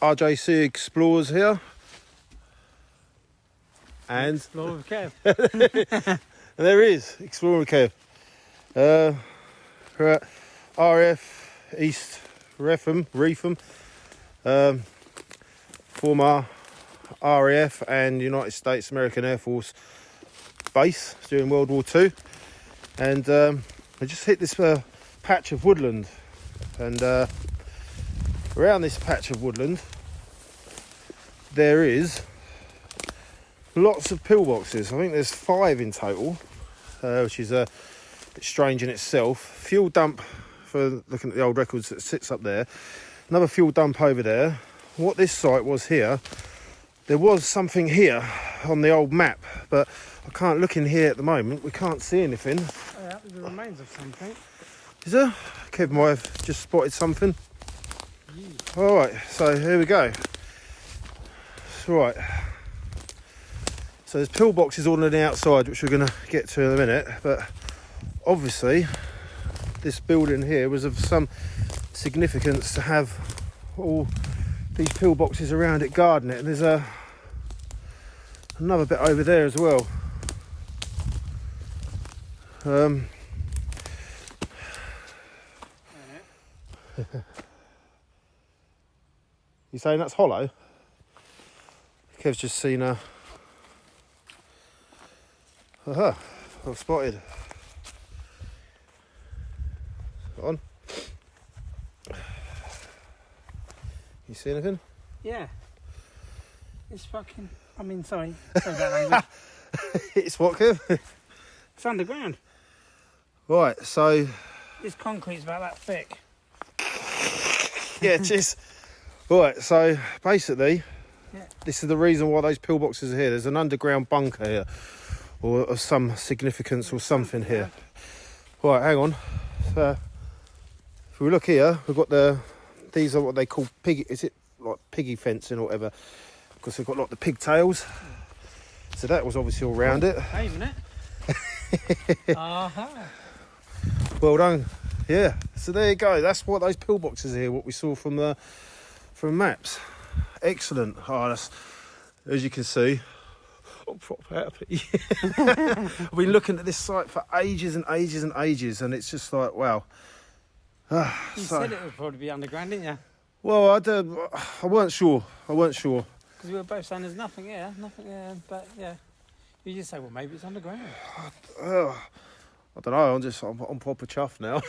RJC Explorers here. And Explorer with Kev. there is Explorer with Kev. We're at RAF East Wretham, former RAF and United States American Air Force base during World War II. And we just hit this patch of woodland, and around this patch of woodland there is lots of pillboxes. I think there's 5 in total, which is a bit strange in itself. Fuel dump, for looking at the old records, that sits up there. Another fuel dump over there. What this site was here, there was something here on the old map, but I can't look in here at the moment. We can't see anything. Oh, yeah, there's the remains of something. Is there? Kev might have just spotted something. Alright, so here we go. Right. So there's pillboxes all on the outside, which we're going to get to in a minute. But obviously, this building here was of some significance to have all these pillboxes around it guarding it. And there's another bit over there as well. You saying that's hollow? Kev's just seen a... Aha, I've spotted. On. You see anything? Yeah. It's fucking... I mean, sorry about language. It's what, Kev? It's underground. Right, so... This concrete's about that thick. Yeah, cheers. Right, so basically, yeah, this is the reason why those pillboxes are here. There's an underground bunker here, or of some significance or something here. Right, hang on. So, if we look here, we've got these are what they call piggy, is it like piggy fencing or whatever? Because they've got like the pigtails. So that was obviously all round it. Wait a minute. Aha. Well done. Yeah, so there you go. That's what those pillboxes are here, what we saw from maps. Excellent. Oh, that's, as you can see, I'm proper happy. I've been looking at this site for ages and ages and ages, and it's just like, wow. You said it would probably be underground, didn't you? Well, I weren't sure. Because we were both saying there's nothing here, but yeah. You just say, well, maybe it's underground. I don't know, I'm proper chuffed now.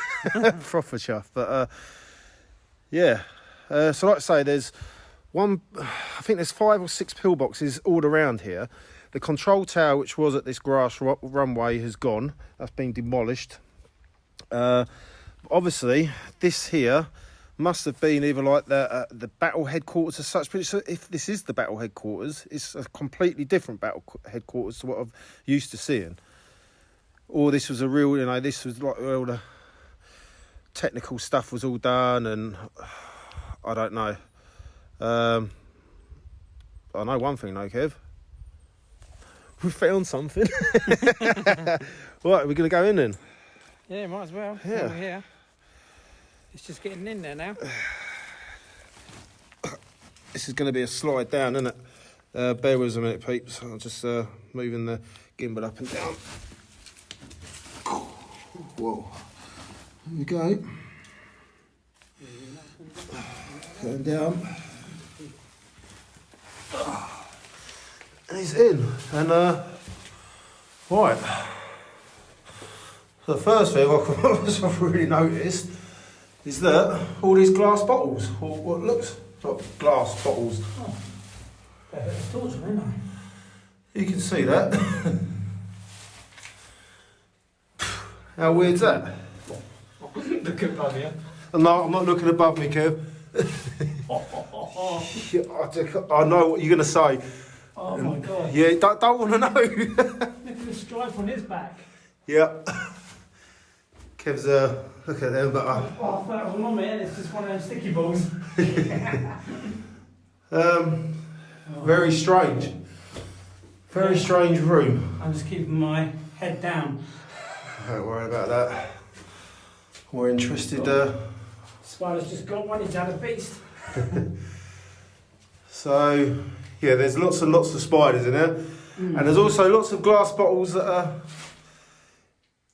Proper chuffed. But yeah. So like I say, there's I think there's 5 or 6 pillboxes all around here. The control tower, which was at this grass runway, has gone. That's been demolished. Obviously, this here must have been either like the battle headquarters as such. But if this is the battle headquarters, it's a completely different battle headquarters to what I'm used to seeing. Or this was a real, this was like all the technical stuff was all done, and I don't know. I know one thing though, Kev. We found something. Right, we're going to go in then. Yeah, might as well. Yeah. Over here. It's just getting in there now. This is going to be a slide down, isn't it? Bear with us a minute, peeps. I'm just moving the gimbal up and down. Whoa. Here we go. Going down. And he's in. And, right. So the first thing I've really noticed is that all these glass bottles, or what looks like glass bottles. Oh. Torch, aren't You can see that. How weird's that? Look above you. No, I'm not looking above me, Kev. I know what you're going to say. Oh my God. Yeah, don't want to know. Look at the stripe on his back. Yep. Kev's, look at them, but... I thought it was on me, and it's just one of them sticky balls. Very strange. Very strange room. I'm just keeping my head down. Don't worry about that. We're interested. Spider's just got one, he's had a beast. So yeah, there's lots and lots of spiders in there, and there's also lots of glass bottles that are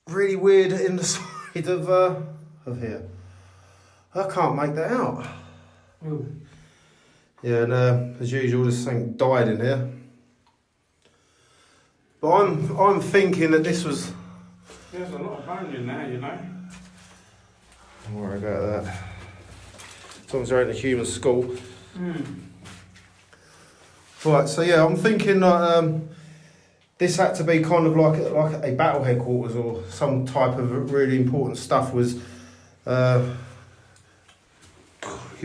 really weird in the side of here. I can't make that out. Ooh. Yeah, and as usual, there's something died in here. But I'm thinking that this was. There's a lot of bone in there, you know. Don't worry about that. As long as they're in a human skull. Right, so yeah, I'm thinking that this had to be kind of like a battle headquarters or some type of really important stuff was. You're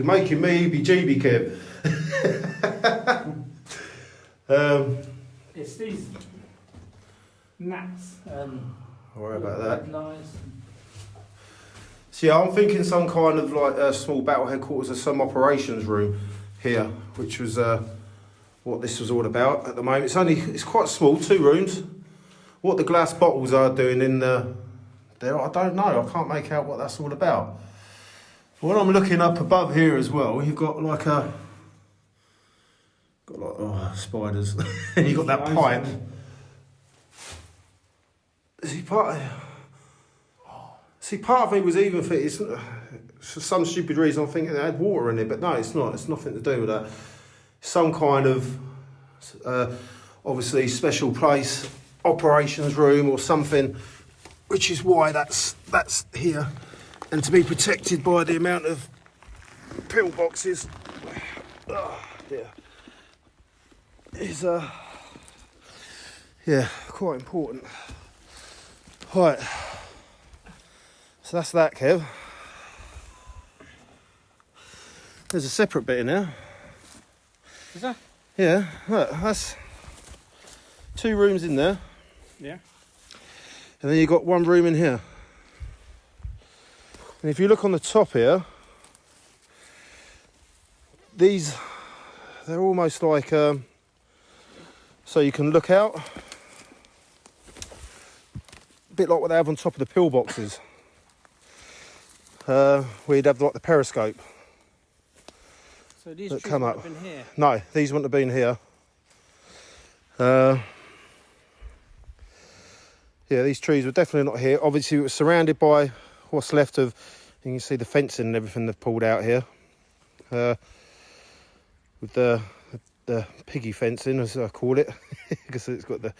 making me heebie-jeebie, Kev. It's these gnats. Don't worry about that. Lies. So yeah, I'm thinking some kind of like a small battle headquarters or some operations room here, which was what this was all about at the moment. It's quite small, 2 rooms. What the glass bottles are doing in there, I don't know. I can't make out what that's all about. When I'm looking up above here as well, you've got like spiders. And you've got that pipe. Part of me was even for some stupid reason I'm thinking it had water in it, but no, it's not. It's nothing to do with that. Some kind of obviously special place, operations room or something, which is why that's here. And to be protected by the amount of pillboxes, is quite important. Right, so that's that, Kev. There's a separate bit in there. Is that? Yeah, look, that's 2 rooms in there. Yeah. And then you've got 1 room in here. And if you look on the top here, they're almost like, so you can look out. A bit like what they have on top of the pillboxes. Where you'd have like the periscope. So these that trees come would up. have been here. No, these wouldn't have been here. Yeah, these trees were definitely not here. Obviously, it was surrounded by what's left of. You can see the fencing and everything they've pulled out here. With the piggy fencing, as I call it, because it's got the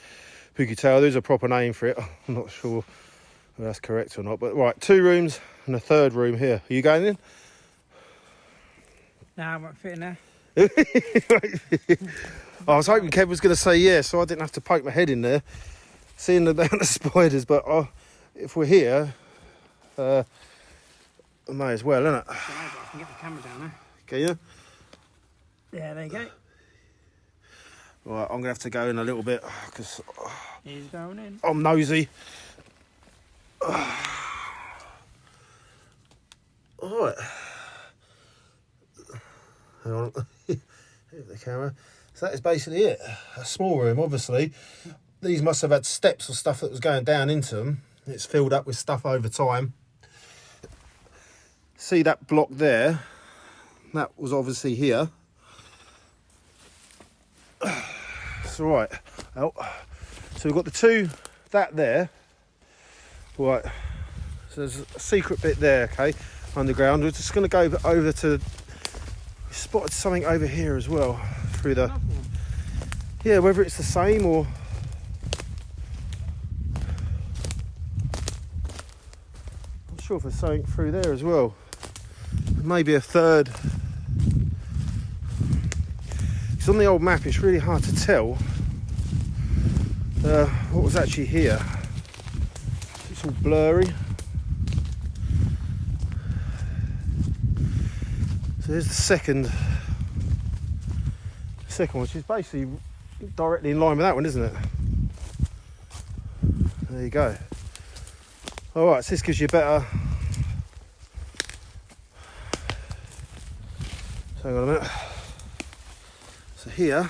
piggy tail. There's a proper name for it. I'm not sure if that's correct or not. But right, 2 rooms and a 3rd room here. Are you going in? No, I won't fit in there. I was hoping Kev was going to say yes, so I didn't have to poke my head in there, seeing the amount of spiders. But if we're here, I may as well, innit? I can get the camera down there. Can you? Yeah, there you go. Right, I'm going to have to go in a little bit because He's going in. I'm nosy. Alright. Hang on. Here's the camera. So that is basically it. A small room, obviously. These must have had steps or stuff that was going down into them. It's filled up with stuff over time. See that block there? That was obviously here. It's all right. Oh. So we've got the 2, that there. Right. So there's a secret bit there, okay, underground. We're just going to go over to. We spotted something over here as well through the. Yeah, whether it's the same or. Not sure if there's something through there as well. Maybe a 3rd. It's on the old map. It's really hard to tell what was actually here. It's all blurry. So there's the second one, which is basically directly in line with that one, isn't it? There you go. All right, so this gives you a better. So hang on a minute. So here.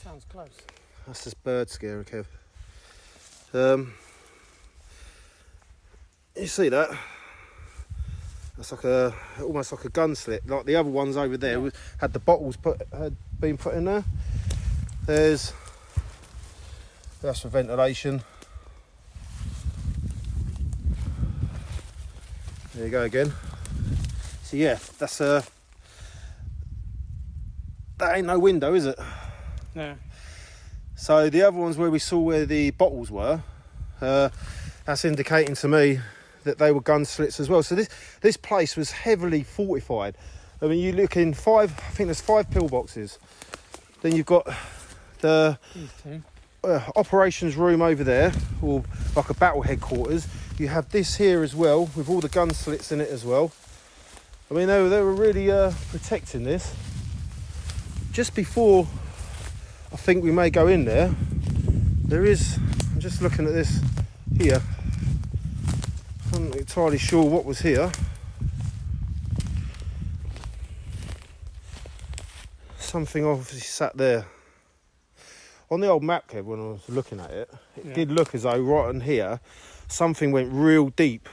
Sounds close. That's this bird scarer, Kev. You see that? That's like almost like a gun slit. Like the other ones over there had the bottles had been put in there. That's for ventilation. There you go again. So yeah, that's that ain't no window, is it? No. So the other ones where we saw where the bottles were, that's indicating to me that they were gun slits as well. So this place was heavily fortified. I mean, you look in I think there's 5 pillboxes. Then you've got the operations room over there, or like a battle headquarters. You have this here as well, with all the gun slits in it as well. I mean, they were really protecting this. Just before I think we may go in there, I'm just looking at this here. I'm not entirely sure what was here. Something obviously sat there. On the old map, Kev, when I was looking at it, it did look as though right on here, something went real deep.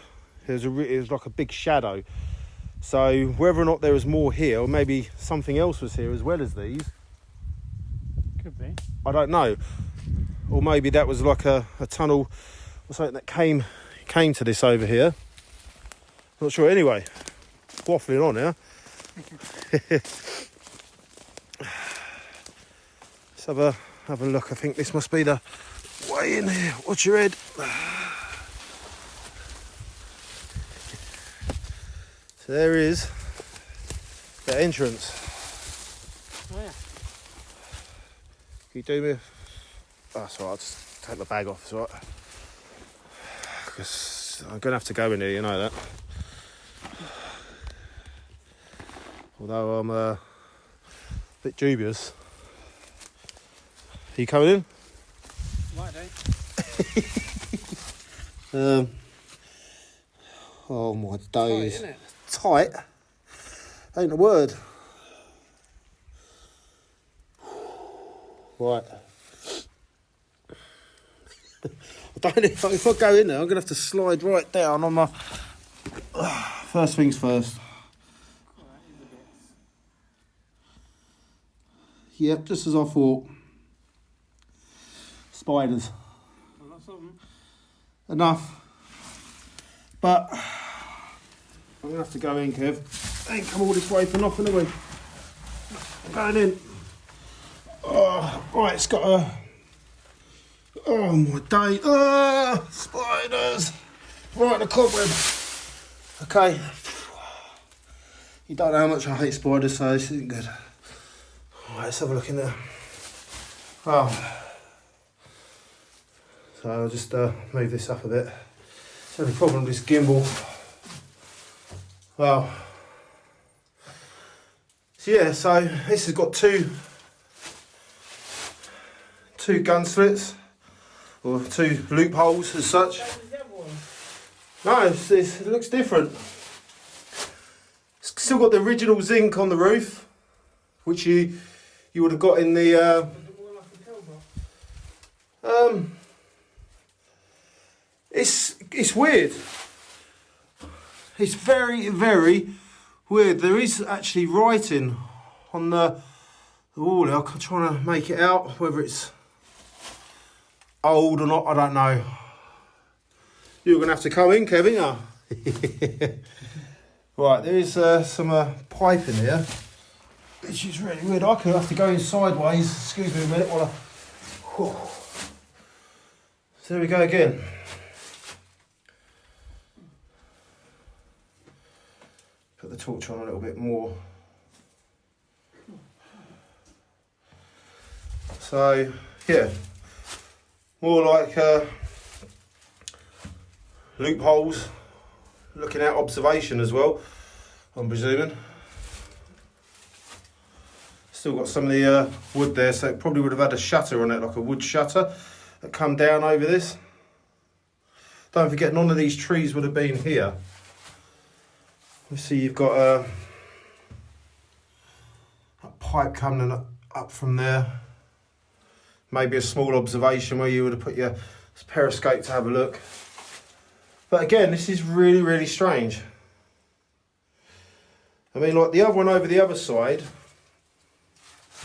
It was like a big shadow. So whether or not there was more here, or maybe something else was here as well as these. Could be. I don't know. Or maybe that was like a tunnel or something that came to this over here. Not sure. Anyway, waffling on here. Let's have a look. I think this must be the way in here. Watch your head. So there is the entrance. Oh yeah. Can you do me? Oh, that's all right. I'll just take my bag off. It's all right. Because I'm going to have to go in here, you know that. Although I'm a bit dubious. Are you coming in? Might do. Oh my days. Tight, isn't it? Tight? Ain't a word. Right. I don't know if I go in there, I'm going to have to slide right down on my... First things first. Yep, just as I thought. Spiders. Enough. But I'm going to have to go in, Kev. I ain't come all this way for nothing, have we? I'm going in. Oh, right, it's got a... Oh my day. Oh, spiders. Right in the cobweb. Okay. You don't know how much I hate spiders, so this isn't good. Alright, let's have a look in there. Oh. So I'll just move this up a bit. It's the only problem with this gimbal. Well. So yeah, so this has got two gun slits. Or 2 loopholes as such. No, it looks different. It's still got the original zinc on the roof, which you would have got in the. It's weird. It's very, very weird. There is actually writing on the wall. I'm trying to make it out, whether it's old or not, I don't know. You're going to have to come in, Kevin, yeah? Right, there is some pipe in here, which is really weird. I could have to go in sideways. Excuse me a minute while I... Whew. So there we go again. Put the torch on a little bit more. So, yeah. More like loopholes, looking at observation as well, I'm presuming. Still got some of the wood there, so it probably would have had a shutter on it, like a wood shutter that come down over this. Don't forget, none of these trees would have been here. You see you've got a pipe coming up from there. Maybe a small observation where you would have put your periscope to have a look. But again, this is really, really strange. I mean, like the other one over the other side,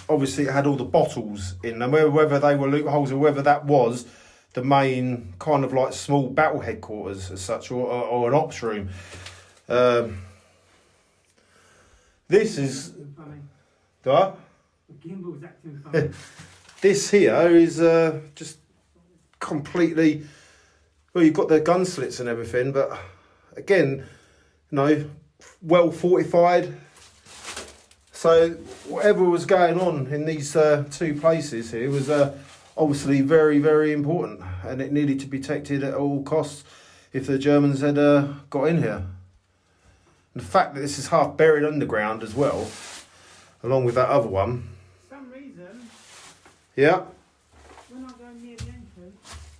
obviously it had all the bottles in them, whether they were loopholes or whether that was the main kind of like small battle headquarters as such, or an ops room. This is... Funny. What? The gimbal's acting funny. This here is just completely... Well, you've got the gun slits and everything, but again, you know, well fortified. So whatever was going on in these two places here was obviously very, very important, and it needed to be protected at all costs if the Germans had got in here. And the fact that this is half buried underground as well, along with that other one. For some reason, Yeah. when I go near the entrance,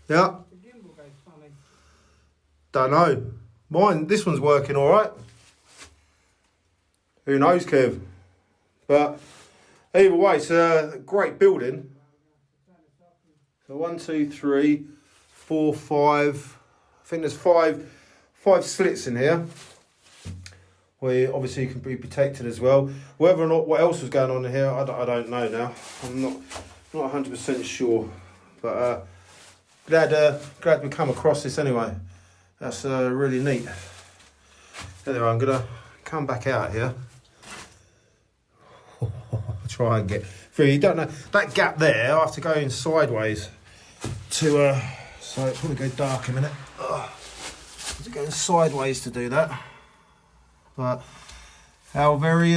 Yeah. the gimbal goes funny. Don't know. This one's working all right. Who knows, Kev? But either way, it's a great building. So 1, 2, 3, 4, 5. I think there's five slits in here. Where obviously you can be protected as well. Whether or not what else was going on in here, I don't know now. I'm not 100% sure. But glad we come across this anyway. That's really neat. Anyway, I'm gonna come back out here. Try and get through. You don't know that gap there. I have to go in sideways to so it'll probably go dark in a minute. I have to go sideways to do that. But how very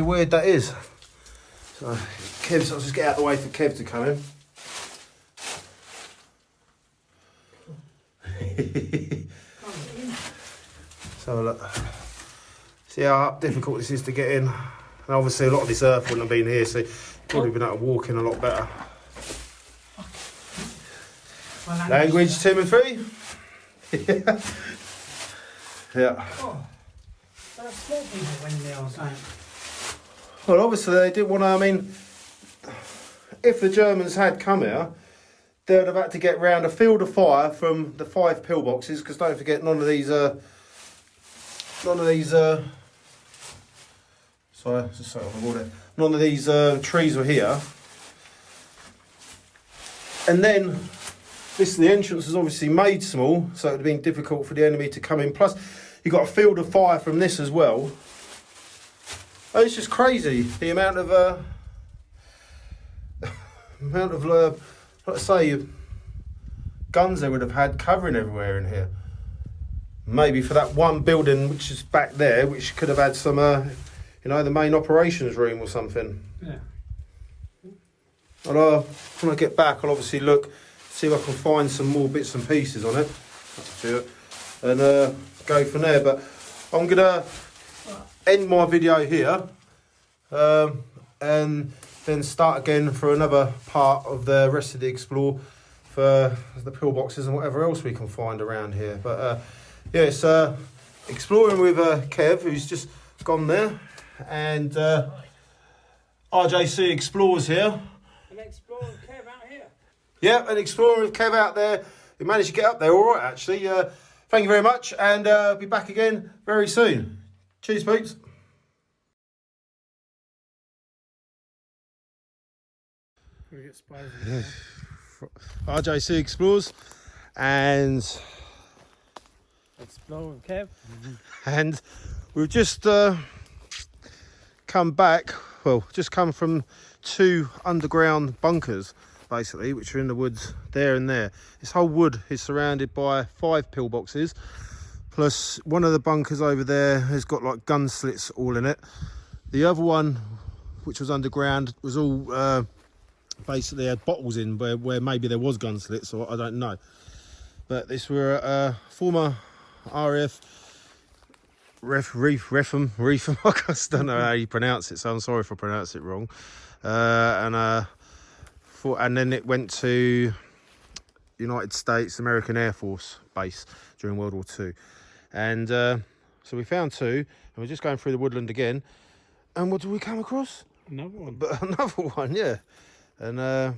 weird that is. So I'll just get out of the way for Kev to come in. So look, see how difficult this is to get in. And obviously a lot of this earth wouldn't have been here, so you've probably been able to walk in a lot better. Language, Timothy? Yeah. Yeah. Oh, there are small people when they are saying. Well, obviously they didn't want to, I mean, if the Germans had come here, they'd have had to get round a field of fire from the 5 pillboxes, because don't forget none of these, sorry, just so on the water. None of these trees were here. And then the entrance was obviously made small, so it would have been difficult for the enemy to come in. Plus, you got a field of fire from this as well. Oh, it's just crazy the amount of let's say, guns they would have had covering everywhere in here. Maybe for that one building which is back there, which could have had some, you know, the main operations room or something. Yeah. And when I get back, I'll obviously look, see if I can find some more bits and pieces on it, and go from there. But I'm gonna end my video here, and then start again for another part of the rest of the explore for the pillboxes and whatever else we can find around here. But yeah, it's exploring with Kev, who's just gone there, and RJC Explorers here. And exploring Kev out here. Yeah, and exploring with Kev out there. We managed to get up there all right, actually. Thank you very much, and I'll be back again very soon. Cheers, peeps. We get spies. RJC Explorers, and Exploring Kev. and we've just come back. Well, just come from 2 underground bunkers, basically, which are in the woods there and there. This whole wood is surrounded by 5 pillboxes, plus one of the bunkers over there has got like gun slits all in it. The other one, which was underground, was all basically had bottles in where maybe there was gun slits, or I don't know. But this were a former RAF Wretham, I just don't know how you pronounce it, so I'm sorry if I pronounce it wrong. And then it went to United States American Air Force base during World War II. And so we found 2, and we're just going through the woodland again. And what did we come across? Another one. But another one, yeah. And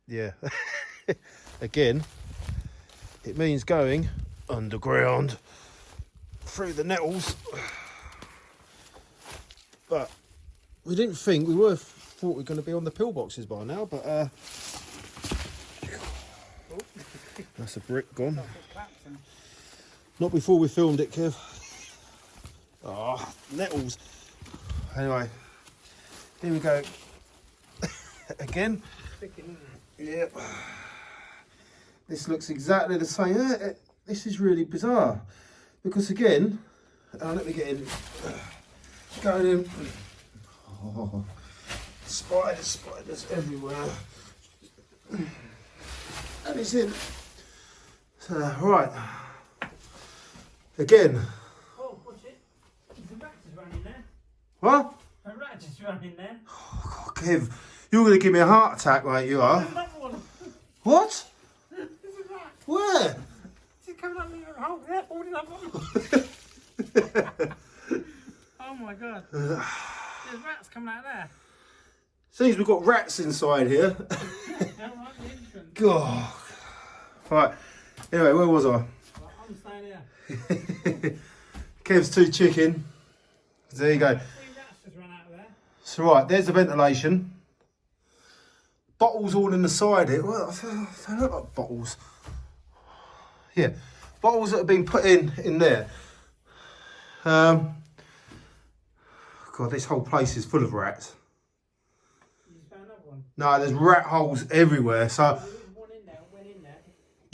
yeah, again, it means going underground through the nettles. but we didn't think thought we were going to be on the pillboxes by now, but that's a brick gone. Not before we filmed it, Kev. Oh, nettles. Anyway, here we go. Again. Yep. This looks exactly the same. This is really bizarre because again, let me get in. Going in. Oh, spiders everywhere. And it's in. So, right. Again. Oh, watch it. There's a rat just running there. What? A rat just running there. Oh, God, Kev, you're going to give me a heart attack, mate, you are. There's another one. What? There's a rat. Where? It's coming up near a hole there, holding up on. Oh my God. There's rats coming out there. Seems we've got rats inside here. God. Right. Anyway, where was I? I'm staying here. Kev's too chicken. There you go. 3 rats just run out of there. So right, there's the ventilation. Bottles all in the side here. Well, they look like bottles. Yeah, bottles that have been put in there. God, this whole place is full of rats. You just found another one. No, there's rat holes everywhere. So There was one in there, went in there.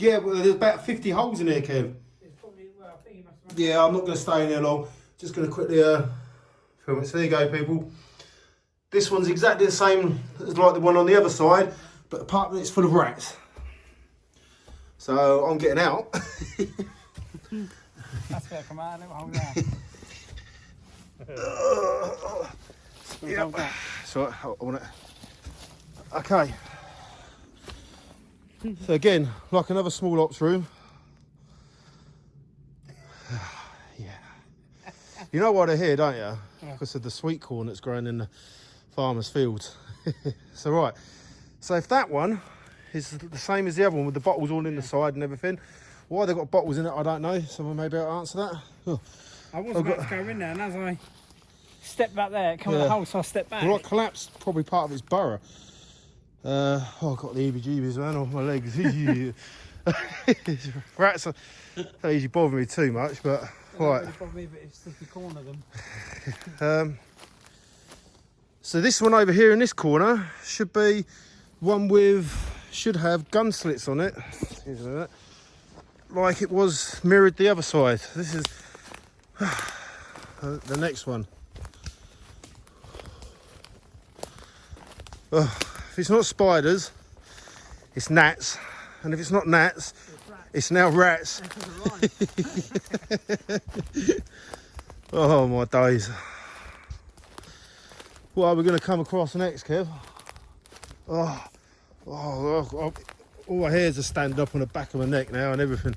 yeah, well, there's about 50 holes in here, Kev. It's probably, well, I think he must have. Yeah, I'm not going to stay in here long. Just going to quickly film it. So there you go, people. This one's exactly the same as like the one on the other side, but apart from it, it's full of rats. So I'm getting out. That's better come out, little hole there. Yep. So I want it. Okay. So again, like another small ops room. Yeah. You know why they're here, don't you? Yeah. Because of the sweet corn that's growing in the farmer's fields. So right. So if that one is the same as the other one with the bottles all in the side and everything, why they got bottles in it, I don't know. Someone may be able to answer that. Oh. I was about to go in there, and as I stepped back there, it came out the hole, so I stepped back. Well, I collapsed probably part of its burrow. Oh, I've got the heebie-jeebies, man, off my legs. Rats don't usually bother me too much, but right. Probably, but it's sticky corner them. So this one over here in this corner should be one should have gun slits on it, like it was mirrored the other side. This is the next one. If it's not spiders, it's gnats, and if it's not gnats, it's now rats. Oh my days. What are we going to come across next, Kev? Oh, all my hairs are standing up on the back of my neck now and everything.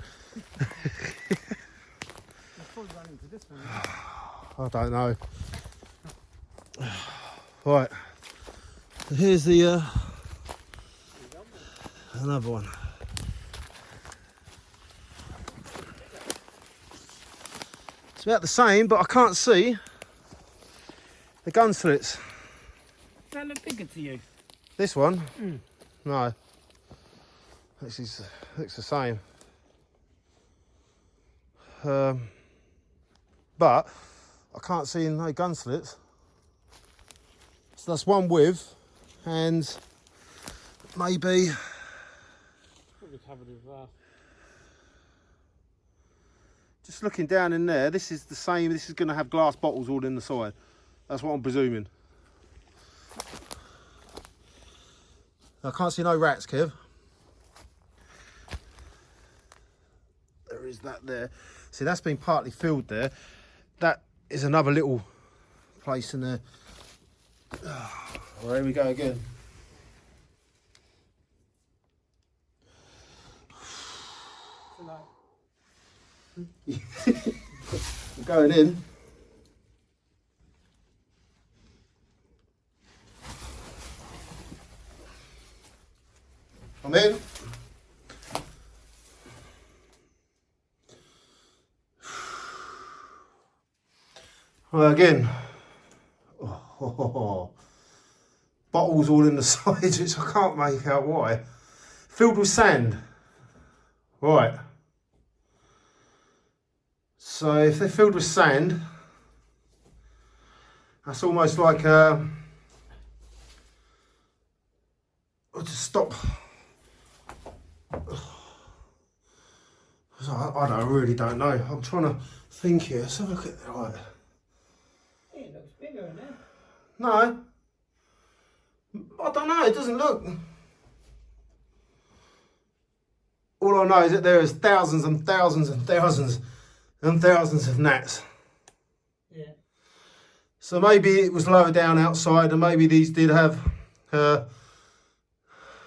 I don't know. Right. Here's the another one. It's about the same, but I can't see the gun slits. Does that look bigger to you? This one? No. Looks the same. But I can't see no gun slits. So that's one with, and maybe Probably covered with just looking down in there, this is the same. This is going to have glass bottles all in the side. That's what I'm presuming. I can't see no rats, Kev. There is that there. See, that's been partly filled there. That is another little place in there. Well, here we go again. We're going in. I'm in. Well, again. Oh. Bottles all in the sides, which I can't make out why. Filled with sand. Right. So if they're filled with sand, that's almost like to stop. I really don't know. I'm trying to think here. Let's have a look at that. Right. It looks bigger in there. No. I don't know. It doesn't look. All I know is that there is thousands and thousands and thousands and thousands of gnats. Yeah. So maybe it was lower down outside, and maybe these did have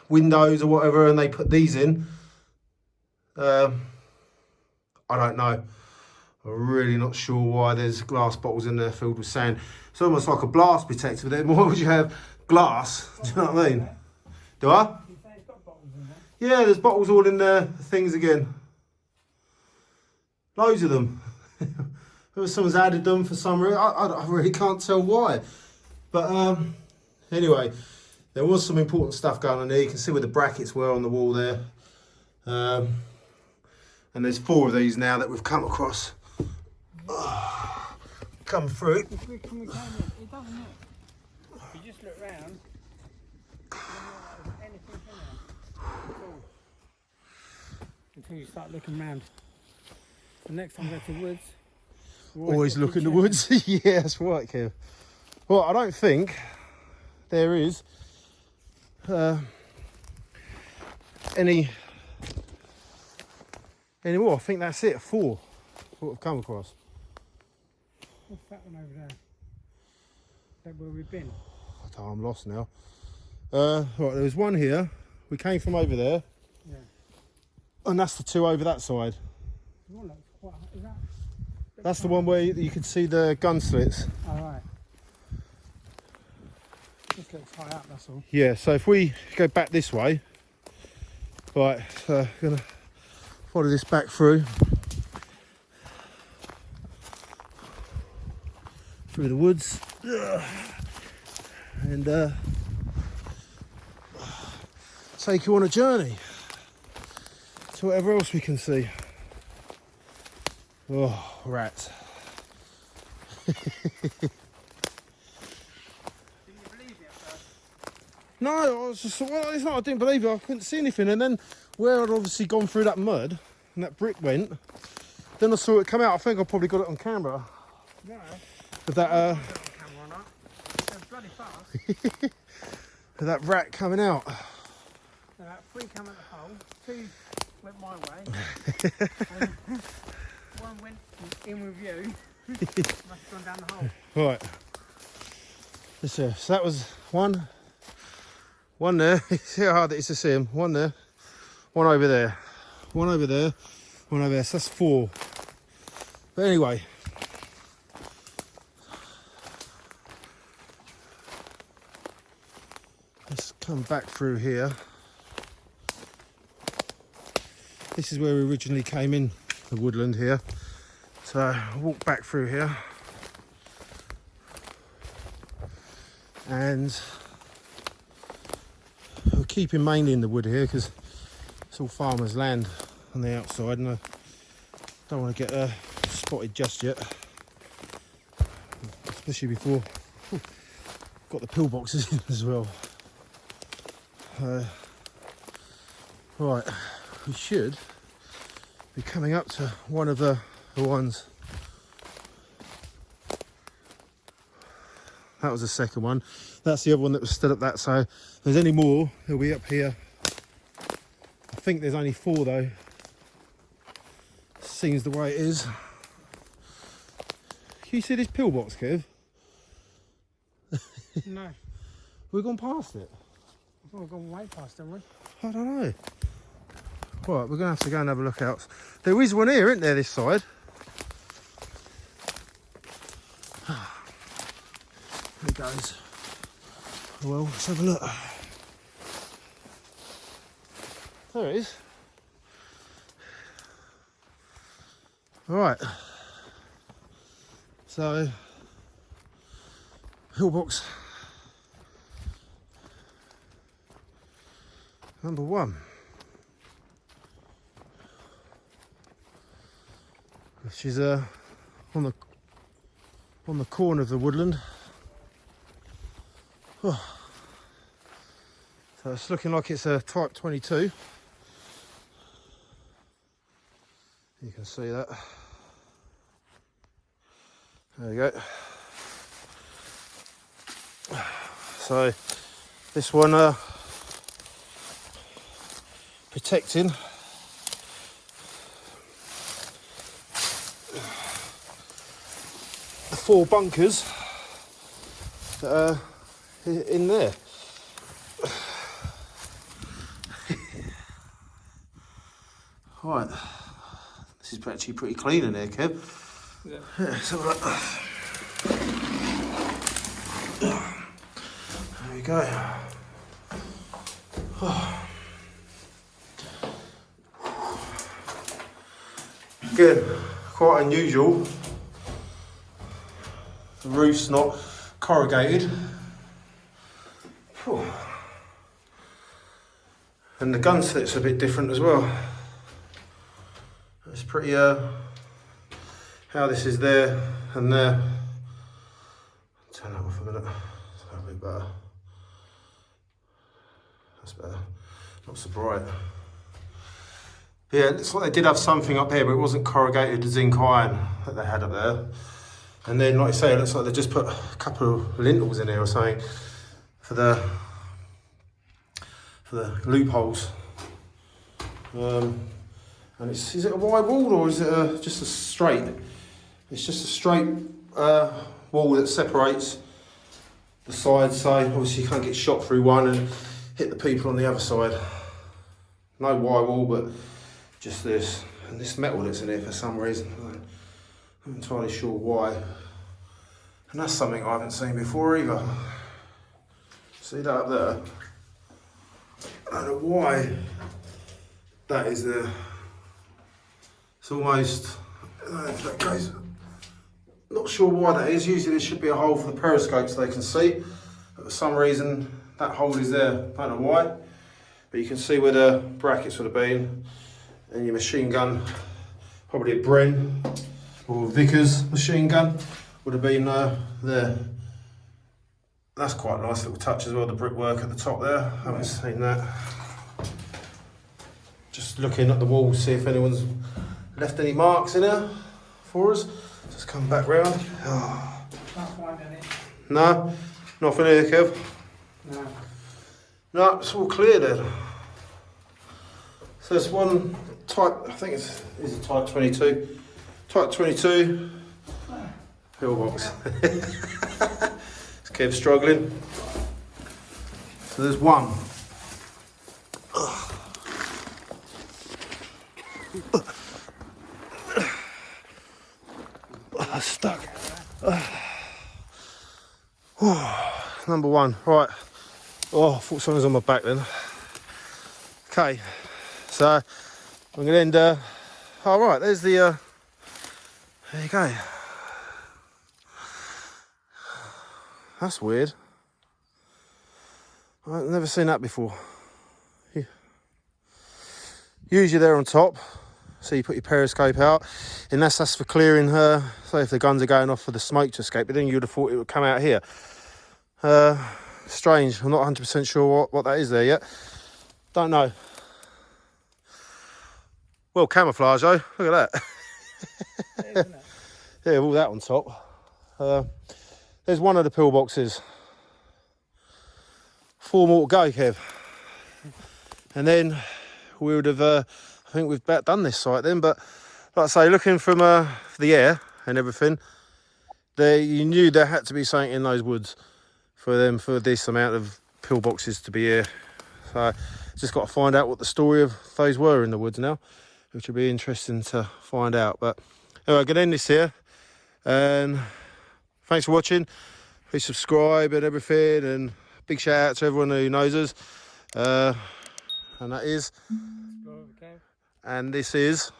windows or whatever, and they put these in. I don't know. I'm really not sure why there's glass bottles in there filled with sand. It's almost like a blast protector, but then why would you have glass? Do you know what I mean? Do I? You say it's got bottles in there? Yeah, there's bottles all in there. Things again. Loads of them. Someone's added them for some reason. I really can't tell why. But anyway, there was some important stuff going on there. You can see where the brackets were on the wall there. And there's 4 of these now that we've come across. Come through. If we came in, it doesn't look. If you just look round, it doesn't look like there's anything in there at all. Until you start looking round. The next time we go to the woods, Always look in the woods. Yeah, that's right, Kev. Well, I don't think there is any more. I think that's it. 4 what we've come across. What's that one over there? Is that where we've been? I'm lost now. Right, there was one here. We came from over there. Yeah. And that's the 2 over that side. Is that? That's the one where you can see the gun slits. All right. This looks high up, that's all. Yeah, so if we go back this way, right, so I'm going to follow this back through the woods. And take you on a journey to whatever else we can see. Oh, rats. Didn't you believe it at first? No, I was just, well, it's not, I didn't believe it, I couldn't see anything. And then where I'd obviously gone through that mud and that brick went, then I saw it come out. I think I probably got it on camera. No. With that, Camera or not. They're bloody fast. with that rat coming out. About 3 come at the hole, 2 went my way, and 1 went in with you. Must have gone down the hole. Right. So that was one there. See how hard it is to see him. 1 there, 1 over there, 1 over there, 1 over there. So that's 4. But anyway. Let's come back through here. This is where we originally came in, the woodland here. So I'll walk back through here. And we're keeping mainly in the wood here because it's all farmers' land on the outside, and I don't want to get spotted just yet. Especially before got the pillboxes in as well. Right, we should be coming up to one of the ones. That was the second one. That's the other one that was stood up that. So if there's any more, they'll be up here. I think there's only 4 though. Seems the way it is. Can you see this pillbox, Kev? No. We've gone past it. I thought we've gone way past, haven't we? I don't know. Right, we're going to have to go and have a look out. There is one here, isn't there, this side? There it goes. Well, let's have a look. There it is. Right. So, Pillbox number 1, which is on the corner of the woodland. Oh. So it's looking like it's a Type 22. You can see that. There we go. So this one protecting the 4 bunkers that are in there. Right, this is actually pretty clean in here, Kev. Yeah. Let's have a look. There we go. Again, quite unusual. The roof's not corrugated. And the gun slit's a bit different as well. It's pretty, how this is there and there. Turn that off a minute. It's a bit better. That's better. Not so bright. Yeah, it looks like they did have something up here, but it wasn't corrugated zinc iron that they had up there. And then, like I say, it looks like they just put a couple of lintels in there or something for the loopholes. And is it a wide wall or is it just a straight? It's just a straight wall that separates the sides, so obviously you can't get shot through one and hit the people on the other side. No wide wall, but just this. And this metal that's in here for some reason. I'm not entirely sure why. And that's something I haven't seen before either. See that up there? I don't know why that is there. It's almost, that goes, not sure why that is. Usually there should be a hole for the periscope so they can see. But for some reason that hole is there. I don't know why. But you can see where the brackets would have been. And your machine gun, probably a Bren or Vickers machine gun would have been there. That's quite a nice little touch as well, the brickwork at the top there. I haven't seen that. Just looking at the wall, see if anyone's left any marks in there for us. Just come back round. Oh. Can't find any. No? Nothing here, Kev? No. No, it's all clear then. So there's one type, I think it's a Type 22. Type 22. Pillbox. Kev's struggling. So there's one. Stuck. Number 1, right. Oh, I thought something was on my back then. Okay, so I'm going to end. All right, there's the. There you go. That's weird. I've never seen that before. Usually they're on top, so you put your periscope out, and that's for clearing her. So if the guns are going off for the smoke to escape, but then you would have thought it would come out here. Strange. I'm not 100% sure what that is there yet. Don't know. Well, camouflage though. Look at that. Isn't it? Yeah, all that on top. There's one of the pillboxes. 4 more to go, Kev. And then we would have, I think we've about done this site then, but like I say, looking from the air and everything, you knew there had to be something in those woods for this amount of pillboxes to be here. So just got to find out what the story of those were in the woods now, which will be interesting to find out. But anyway, I'm going to end this here. And thanks for watching. Please subscribe and everything. And big shout out to everyone who knows us. And that is. And this is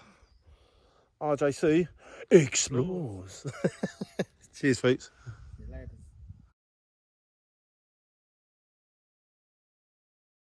RJC Explores. Cheers, folks.